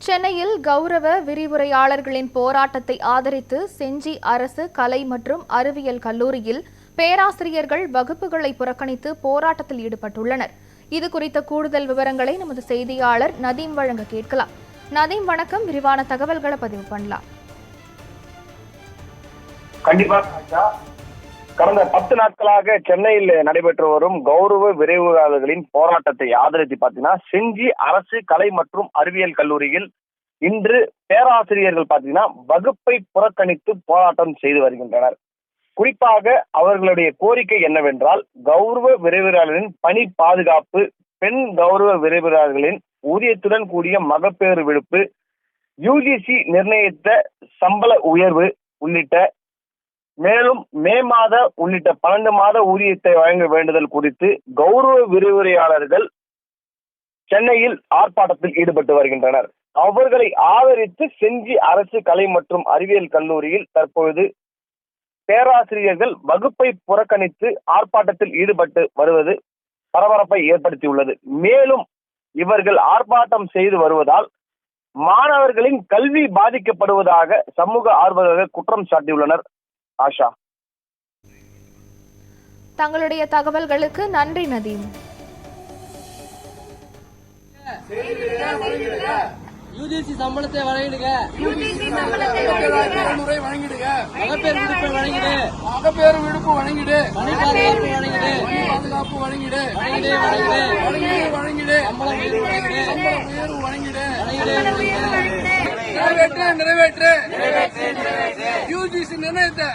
சென்னையில் கௌரவ விரிவுரையாளர்களின் போராட்டத்தை ஆதரித்து செஞ்சி அரசு கலை மற்றும் அறிவியல் கல்லூரியில் பேராசிரியர்கள் வகுப்புகளை புறக்கணித்து போராட்டத்தில் ஈடுபட்டுள்ளனர். இதுகுறித்த கூடுதல் விவரங்களை நமது செய்தியாளர் நதீம் வழங்க கேட்கலாம். நதீம், வணக்கம். விரிவான தகவல்களை பதிவு பண்ணலாம். கண்டிப்பா. கடந்த 10 நாட்களாக சென்னையில் நடைபெற்று வரும் கௌரவ விரைவுரையாளர்களின் போராட்டத்தை ஆதரித்து பாத்தீங்கன்னா செஞ்சி அரசு கலை மற்றும் அறிவியல் கல்லூரியில் இன்று பேராசிரியர்கள் பாத்தீங்கன்னா வகுப்பை புறக்கணித்து போராட்டம் செய்து வருகின்றனர். குறிப்பாக அவர்களுடைய கோரிக்கை என்னவென்றால், கௌரவ விரைவுரையாளர்களின் பணி பாதுகாப்பு, பெண் கௌரவ விரைவுரையாளர்களின் ஊதியத்துடன் கூடிய மகப்பேறு விடுப்பு, யுஜிசி நிர்ணயித்த சம்பள உயர்வு உள்ளிட்ட மேலும் மே மாத உள்ளிட்ட 12 மாத ஊதியத்தை வழங்க வேண்டுதல் குறித்து கௌரவ விரிவுரையாளர்கள் சென்னையில் ஆர்ப்பாட்டத்தில் ஈடுபட்டு வருகின்றனர். அவர்களை ஆதரித்து செஞ்சி அரசு கலை மற்றும் அறிவியல் கல்லூரியில் தற்பொழுது பேராசிரியர்கள் வகுப்பை புறக்கணித்து ஆர்ப்பாட்டத்தில் ஈடுபட்டு வருவது பரபரப்பை ஏற்படுத்தியுள்ளது. மேலும் இவர்கள் ஆர்ப்பாட்டம் செய்து வருவதால் மாணவர்களின் கல்வி பாதிக்கப்படுவதாக சமூக ஆர்வலர்கள் குற்றம் சாட்டியுள்ளனர். ஆஷா, தங்களுடைய தகவல்களுக்கு நன்றி நதீம். யுஜிசி சம்பளத்தை வழங்கிடுங்க, மகப்பேறு விடுப்பு வழங்கிடு, மகப்பேறு விடுப்பு வழங்கிடு, பணி பாதுகாப்பு வழங்கிடு, பாதுகாப்பு வழங்கிடு, வழங்கிடு, சம்பளம் உயர்வு வழங்கிடு, நிறைவேற்று யுஜிசி நிர்ணயத்தை